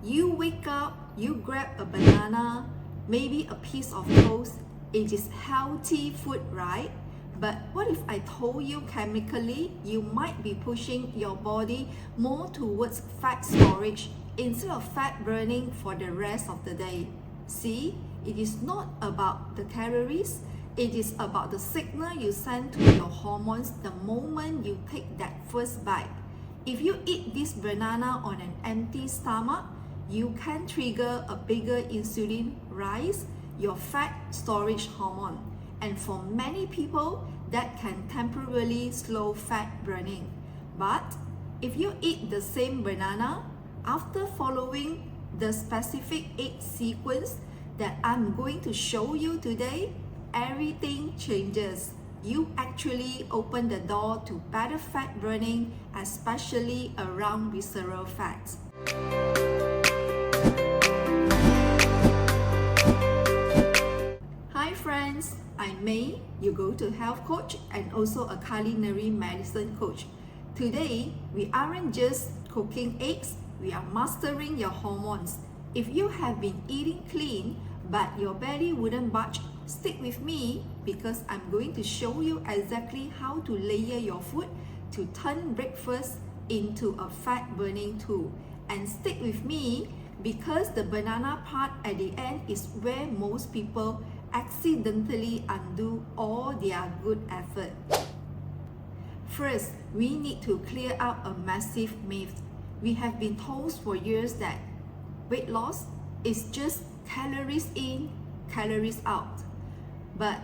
You wake up, you grab a banana, maybe a piece of toast. It is healthy food, right? But what if I told you chemically you might be pushing your body more towards fat storage instead of fat burning for the rest of the day? See, it is not about the calories, it is about the signal you send to your hormones the moment you take that first bite. If you eat this banana on an empty stomach, you can trigger a bigger insulin rise, your fat storage hormone. And for many people, that can temporarily slow fat burning. But if you eat the same banana, after following the specific 8 sequence that I'm going to show you today, everything changes. You actually open the door to better fat burning, especially around visceral fats. Hi friends, I'm May, your go-to health coach and also a culinary medicine coach. Today, we aren't just cooking eggs, we are mastering your hormones. If you have been eating clean but your belly wouldn't budge, stick with me because I'm going to show you exactly how to layer your food to turn breakfast into a fat burning tool. And stick with me because the banana part at the end is where most people accidentally undo all their good effort. First, we need to clear up a massive myth. We have been told for years that weight loss is just calories in, calories out. But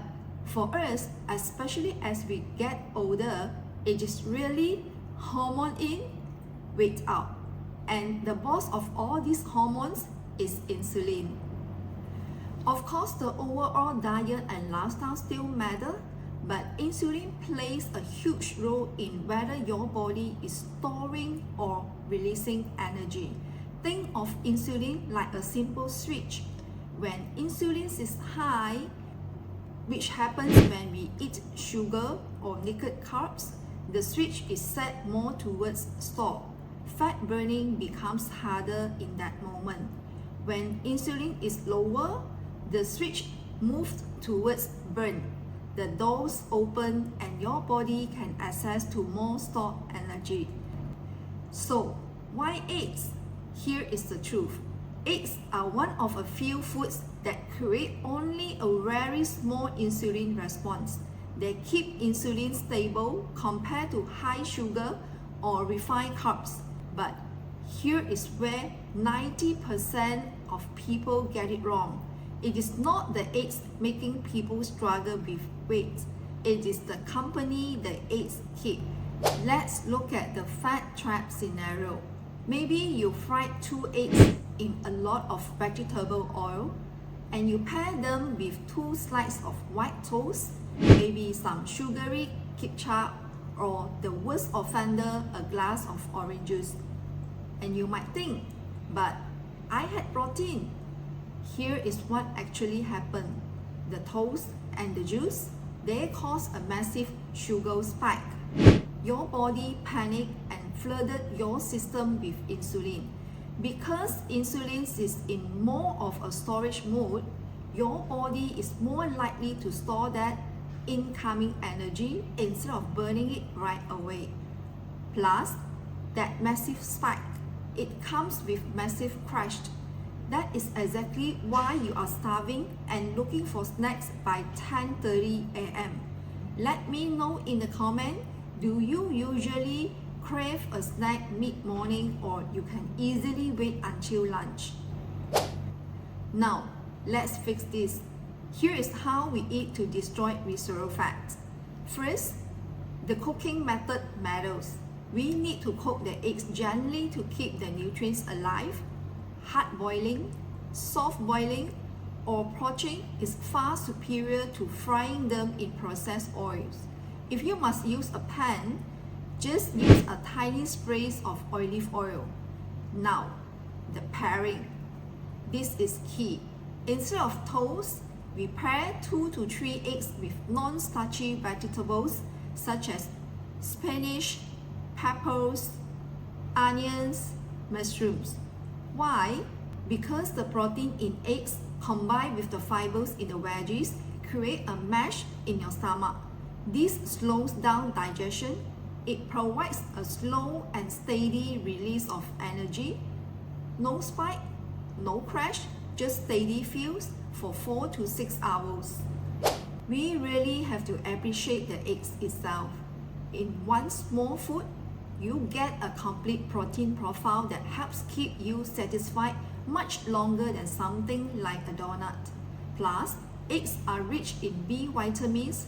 for us, especially as we get older, it is really hormone in, weight out. And the boss of all these hormones is insulin. Of course, the overall diet and lifestyle still matter, but insulin plays a huge role in whether your body is storing or releasing energy. Think of insulin like a simple switch. When insulin is high, which happens when we eat sugar or naked carbs, the switch is set more towards store. Fat burning becomes harder in that moment. When insulin is lower, the switch moves towards burn. The doors open and your body can access to more stored energy. So, why eggs? Here is the truth. Eggs are one of a few foods that create only a very small insulin response. They keep insulin stable compared to high sugar or refined carbs. But here is where 90% of people get it wrong. It is not the eggs making people struggle with weight. It is the company the eggs keep. Let's look at the fat trap scenario. Maybe you fried 2 eggs in a lot of vegetable oil and you pair them with 2 slices of white toast, maybe some sugary ketchup, or the worst offender, a glass of orange juice. And you might think, but I had protein. Here is what actually happened. The toast and the juice, they cause a massive sugar spike. Your body panicked and flooded your system with insulin. Because insulin is in more of a storage mode, your body is more likely to store that incoming energy instead of burning it right away. Plus, that massive spike, it comes with massive crash. That is exactly why you are starving and looking for snacks by 10:30 a.m. Let me know in the comment, do you usually crave a snack mid-morning or you can easily wait until lunch? Now, let's fix this. Here is how we eat to destroy visceral fat. First, the cooking method matters. We need to cook the eggs gently to keep the nutrients alive. Hard boiling, soft boiling, or poaching is far superior to frying them in processed oils. If you must use a pan, just use a tiny spray of olive oil. Now, the pairing. This is key. Instead of toast, we pair 2 to 3 eggs with non-starchy vegetables such as spinach, peppers, onions, mushrooms. Why? Because the protein in eggs combined with the fibers in the veggies create a mash in your stomach. This slows down digestion. It provides a slow and steady release of energy. No spike, no crash, just steady feels for 4 to 6 hours. We really have to appreciate the eggs itself. In one small food, you get a complete protein profile that helps keep you satisfied much longer than something like a donut. Plus, eggs are rich in B vitamins,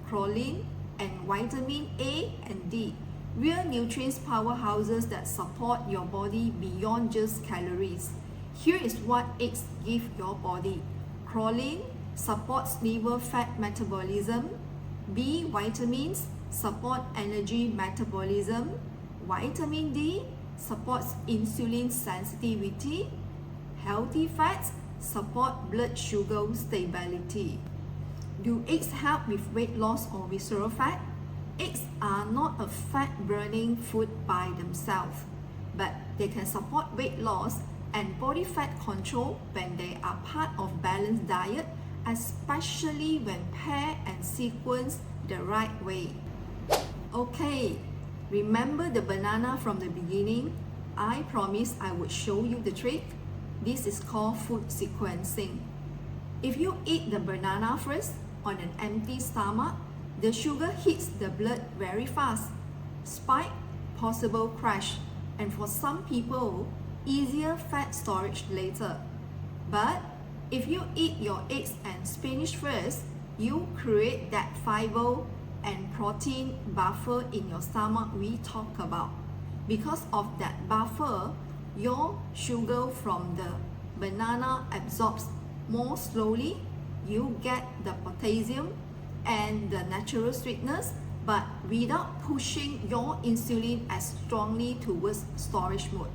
choline, and vitamin A and D, real nutrients powerhouses that support your body beyond just calories. Here is what eggs give your body. Choline supports liver fat metabolism. B vitamins support energy metabolism. Vitamin D supports insulin sensitivity. Healthy fats support blood sugar stability. Do eggs help with weight loss or visceral fat? Eggs are not a fat-burning food by themselves, but they can support weight loss and body fat control when they are part of balanced diet, especially when paired and sequenced the right way. Okay, remember the banana from the beginning? I promised I would show you the trick. This is called food sequencing. If you eat the banana first on an empty stomach, the sugar hits the blood very fast. Spike, possible crash, and for some people, easier fat storage later. But if you eat your eggs and spinach first, you create that fiber and protein buffer in your stomach we talk about. Because of that buffer, your sugar from the banana absorbs more slowly. You get the potassium and the natural sweetness, but without pushing your insulin as strongly towards storage mode.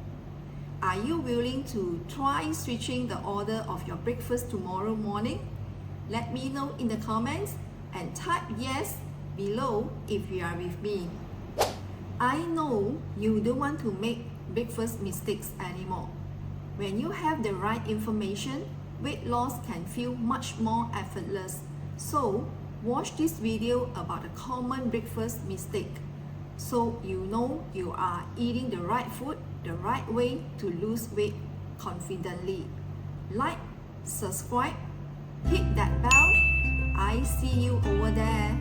Are you willing to try switching the order of your breakfast tomorrow morning? Let me know in the comments and type yes below if you are with me. I know you don't want to make breakfast mistakes anymore. When you have the right information, weight loss can feel much more effortless. So, watch this video about a common breakfast mistake, so you know you are eating the right food the right way to lose weight confidently. Like, subscribe, hit that bell. I see you over there.